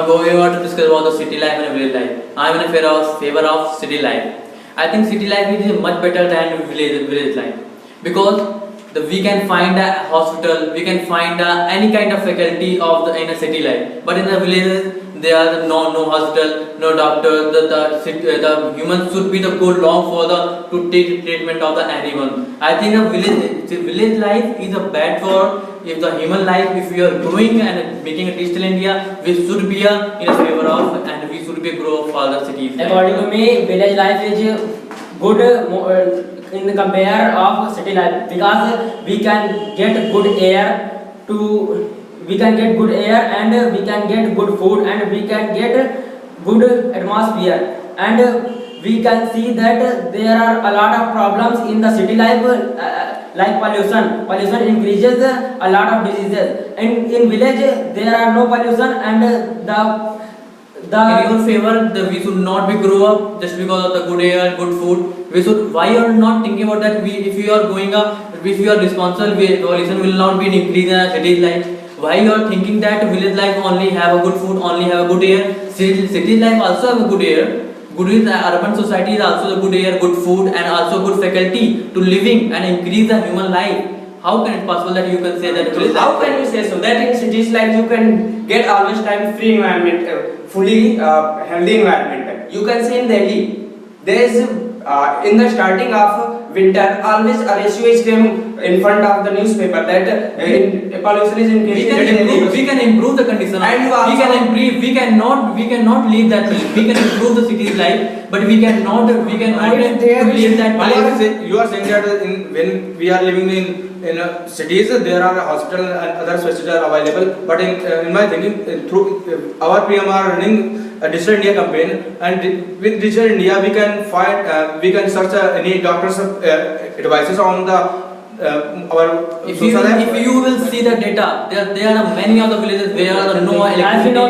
going to discuss about the city life and village life. I am in favor of city life. I think city life is much better than village life, because we can find a hospital, we can find any kind of faculty in a city life. But in the villages, there are no hospital, no doctor. The humans should be go long to take treatment of the anyone. I think a village life is a bad for if the human life. If we are growing and making a digital India, we should be in a favor of, and we should be grow for the cities. According to me, village life is good in the compare of city life, because we can get good air and we can get good food and we can get good atmosphere, and we can see that there are a lot of problems in the city life, like pollution increases a lot of diseases, and in village there are no pollution, and in your favor, we should not be grow up just because of the good air, good food. We should. Why you are not thinking about that? If you are going up, if you are responsible, pollution will not be increased in a city life. Why you are thinking that village life only have a good food, only have a good air? City life also have a good air. Good is urban society is also a good air, good food, and also good faculty to living and increase the human life. How can it possible that you can say that? How can you say so? That in cities like you can get always time free environment, fully healthy environment. You can see in Delhi, there is in the starting of winter, always a ratio is came in front of the newspaper that pollution is increasing. We can improve the condition. And we cannot leave that place. We can improve the city's life, but we cannot leave that place. You are saying that when we are living in cities, there are hospitals and other facilities are available. But in my thinking, through our PM are running a Digital India campaign, and with Digital India we can find we can search any doctors advices on the our if you will see the data, there are many of the villages where no electricity, no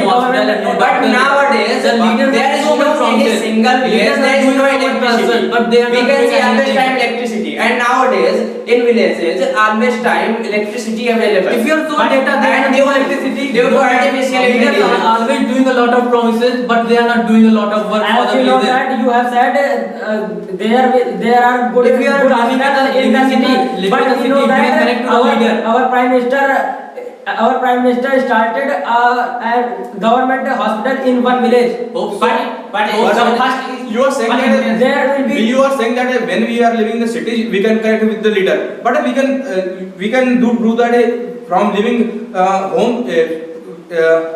hospital, and no doctor. But nowadays there is no any single village there is no electricity, but they are we can see always time electricity, and nowadays in villages always time electricity available. If you are so data, there is no electricity. Due to artificial intelligence, are always doing a lot of promises, but they are not doing a lot of work for the villages. That you have said there are good. If we are living in the city, but you know that our prime minister started a government hospital in one village. You are saying that there will be. You are saying that when we are living in the city, we can connect with the leader. But we can do that from living home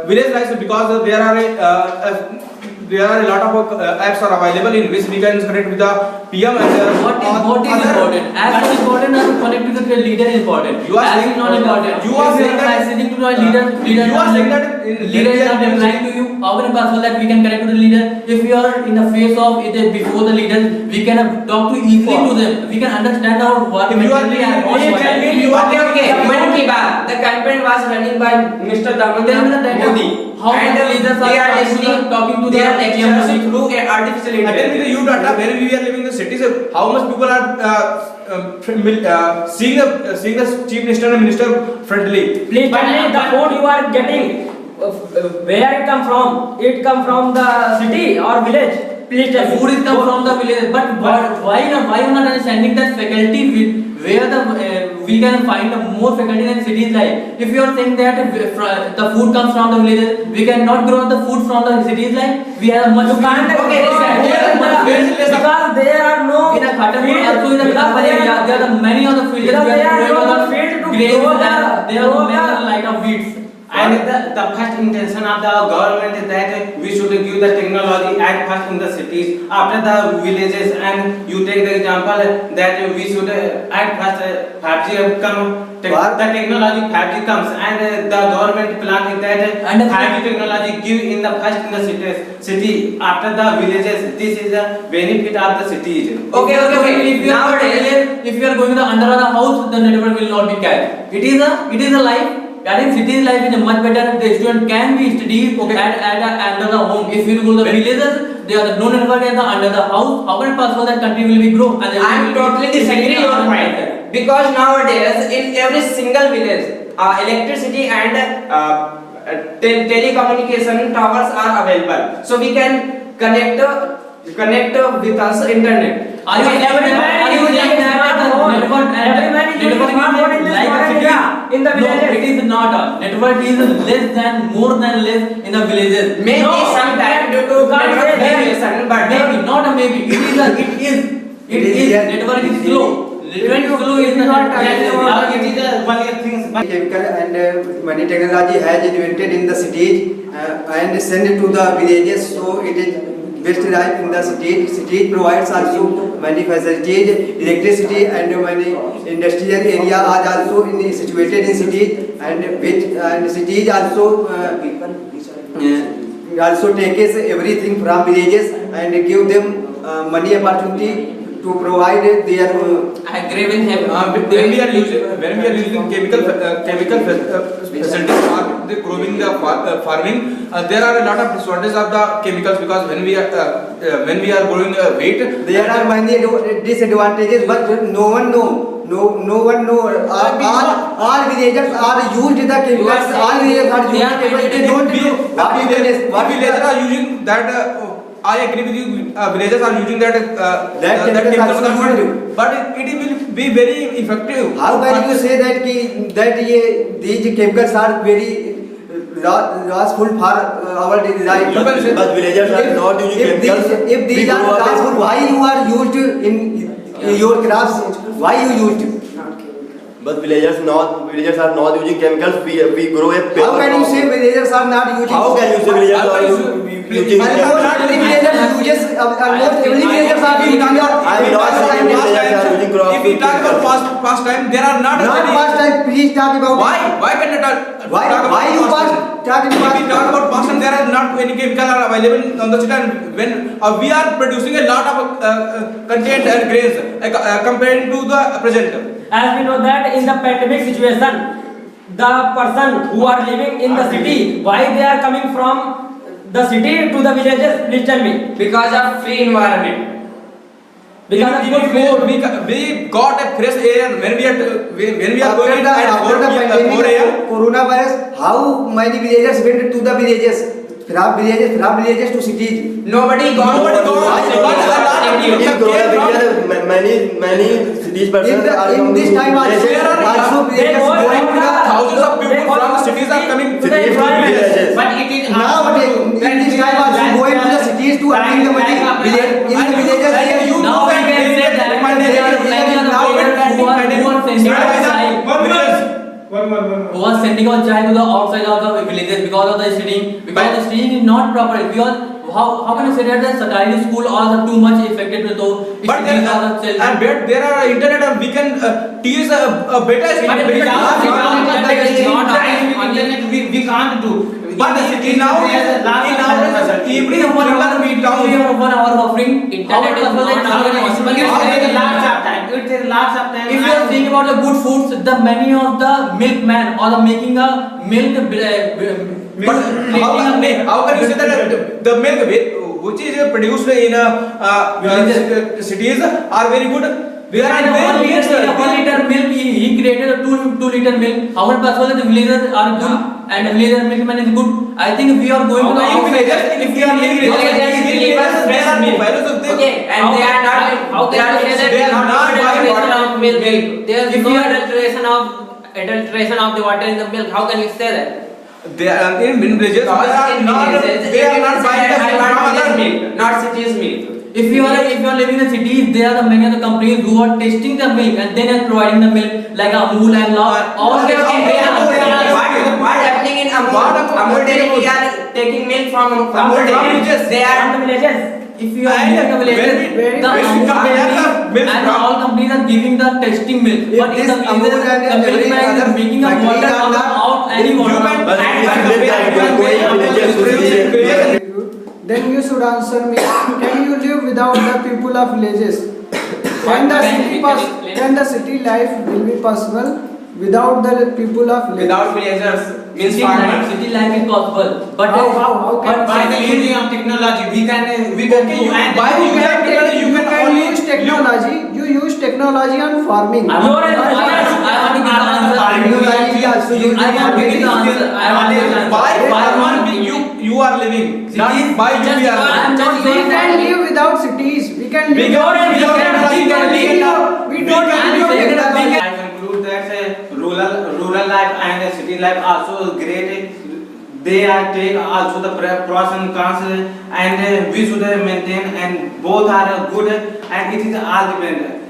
village life, because there are a lot of apps are available in which we can connect with the PM and what is important? Apps is important, and connect with the leader is important. You are saying not important. You are saying that messaging to the leader. You are saying that leader is not replying to you. How can it possible that we can connect to the leader? If we are in the face of it before the leader, we can talk to easily to them. We can understand what mentally and the campaign was running by Mr. Damodar Modi. How many leaders are talking to their lectures through artificial intelligence? You data when we are living in the cities, how much people are seeing the chief minister and minister friendly. Please tell me the food you are getting, where it come from? It come from the city or village? Please tell me. Food is come from the village, but why you not understanding that faculty where we can find more faculty than cities life? If you are saying that the food comes from the villages, we cannot grow the food from the cities life. We have much. Because there are no in a ghatampur, also in a ghatampur, there are many of the fields. There are no field to grow. There are many light of weeds. And the first intention of the government is that we should give the technology at first in the cities, after the villages, and you take the example that we should at first 5G come, the technology 5G comes, and the government plan is that 5G technology give in the first in the city after the villages. This is the benefit of the cities. Okay. If you are going under the house, the network will not be carried. It is a life. I think city's life is much better. The student can be studied at under the home. If you go to the villages, there are no network under the house. How can it possible that country will be grow? I am totally disagree your point, because nowadays in every single village, electricity and telecommunication towers are available, so we can connect with us internet. Are you saying that Everyone is using smartphone in this foreign area, in the villages. No, it is not. Network is less than, more than less in the villages. Maybe No, sometime due to you can't network say that. deviation, but Maybe, not a maybe. It is. Network is slow. Network slow is not. It is one of the things. Chemical and many technology has invented in the cities and sent to the villages, so it is best life in the city. Cities provides also many facilities, electricity and many industrial area are also situated in cities, and cities also takes everything from villages and give them money opportunity to provide their Aggravating when we are using chemical facilities for the growing the farming, there are a lot of disadvantages of the chemicals, because when we are growing wheat, there are many disadvantages, but no one know. All villagers are used the chemicals. All villagers are using chemicals. They don't know what villagers are using that. I agree with you. Villagers are using that chemical, but it will be very effective. How can you say that these chemicals are very lossful for our life? But villagers are not using chemicals. If these are lossful, why you are used in your crops? Why you used? But villagers are not using chemicals. We grow a paper. How can you say villagers are not using? How can you say villagers are using? Almost every villagers uses. Almost every villagers are using. I am not saying villagers are using crops. If we talk about past time, there are not past time. Please talk about why? Why can you talk? Why you talking If we about? talk about past time, there are not any chemical are available on the city, and when we are producing a lot of content and grains compared to the present. As we know that in the pandemic situation, the person who are living in the city, why they are coming from the city to the villages? Please tell me. because of free environment. Because we got a fresh air when we are going After the and more air. pandemic, coronavirus, how many villagers went to the villages? From villages to cities. Nobody gone. Many cities persons are In this time also villagers going to the Thousands of people from the cities are coming to the villages. But it is now in this time also going to the cities to earn the money. In the villages, Now we can say that there are many of the parents who are sending our child to the outside of the villages because of the studying. Because the studying is not proper. Because how can you say that the Sarkari school are too much affected with the but there are internet and we can teach a better Internet we can't do. But in our every one hour offering internet is not possible. It takes lots of time. It takes lots of time. If you are thinking about the good foods, the many of the milkman or the making a milk but how can you say that the milk which is produced in cities are very good? There are 1 liter milk, he created a 2 liter milk. How is possible that the villagers are good and the villager milkman is good? I think we are going to the outside. If we are living okay, and they are not. How can you say that they are not adulteration of milk? There is If no you are- adulteration of the water in the milk. How can you say that? They are in villages. They are not buying the milk from other milk, not cities milk. If you are living in the cities, there are many of the companies who are tasting the milk and then are providing the milk like Amul and Law. All Okay, the what happening in Amul Dairy? We are taking milk from Amul Dairy. They From are the villages. if you are living in a village, the when we compare the milk and from- all companies are giving the tasting milk. If But in this the Amul villages, and the every milkman other is making a factory water are not- out any water. But it is going villages. Then you should answer me. Can you live without the people of villages? Can the city life will be possible without the people of villages? without villagers means farmers. City life is possible, but How can By the using of technology, we can Okay, do and by you using of technology, you can only use technology. You use technology on farming. I want to give the answer. technology is also used I want to give the answer. I want to give the answer. By you are living, not by you we are living. I'm just We saying can that live without cities. We can live We don't I conclude that rural life and city life also great. They are take also the pros and cons, and we should maintain, and both are good, and it is all depend.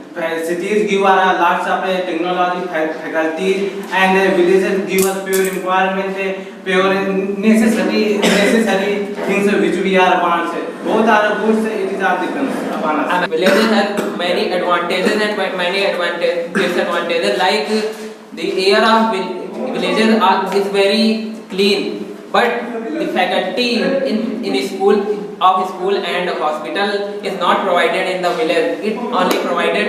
Cities give us lots of technology faculties, and villages give us pure environment, pure necessary things which we are want. Both are good. It is all depend upon us. Villages have many advantages and many disadvantages. Like the air of villages is very clean, but the faculty in school and hospital is not provided in the village. It only provided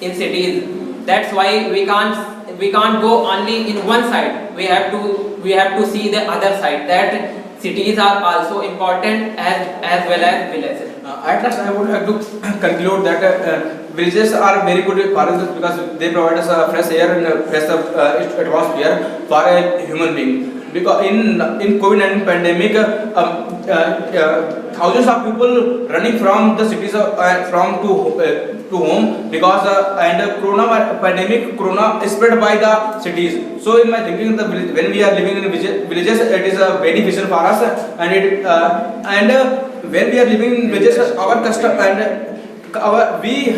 in cities. That's why we can't go only in one side. We have to see the other side. That cities are also important as well as villages. At last, I would like to conclude that villages are very good for us because they provide us fresh air and fresh atmosphere for a human being. Because in COVID-19 pandemic, thousands of people running from the cities from to home because corona is spread by the cities. So in my thinking, when we are living in villages, it is beneficial for us, and when we are living in villages, our custom and we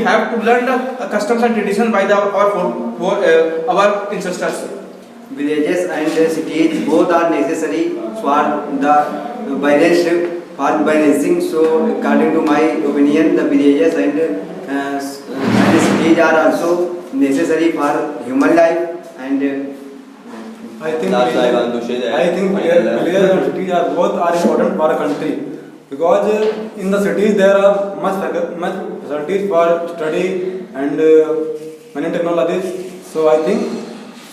have to learn the customs and tradition by our ancestors. Villages and cities both are necessary for the balancing. So according to my opinion, the villages and cities are also necessary for human life. And I think villages and cities are both are important for a country, because in the cities there are much facilities for study and many technologies. So I think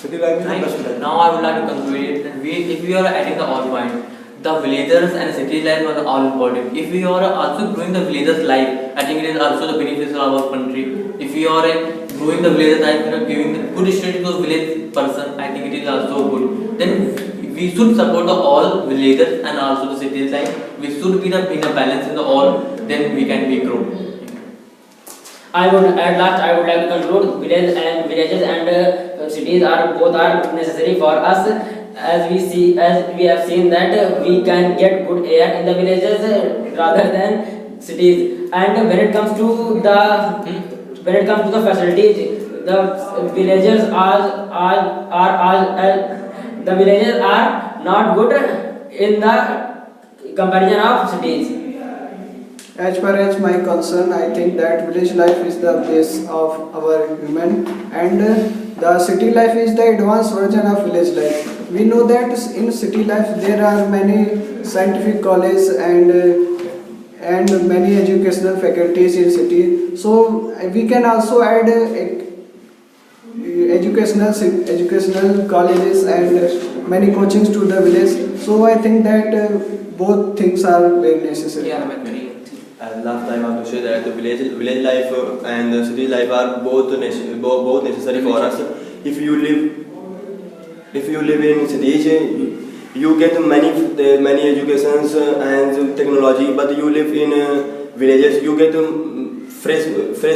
city life is the best life. Now I would like to conclude that if we are adding the all point, the villagers and city life are all important. If we are also growing the villagers life, I think it is also the beneficial of our country. If we are growing the villagers life, giving the good study to the village person, I think it is also good. Then we should support the all villagers and also the cities life. We should be in a balance in the all. Then we can be grow. I would like to conclude villages and cities are both necessary for us, as we have seen that we can get good air in the villages rather than cities. And when it comes to the facilities, the villages are not good in the comparison of cities. As far as my concern, I think that village life is the base of our human, and the city life is the advanced version of village life. We know that in city life there are many scientific colleges and many educational faculties in city. So we can also add educational colleges and many coachings to the village. So I think that both things are very necessary. Yeah, I'm agree. Last time I want to say that the village life and the city life are both necessary for us. If you live in cities, you get many educations and technology, but you live in villages, you get fresh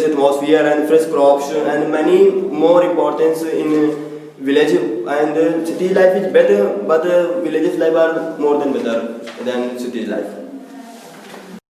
atmosphere and fresh crops and many more importance in village. And city life is better, but villages life are more than better than city life.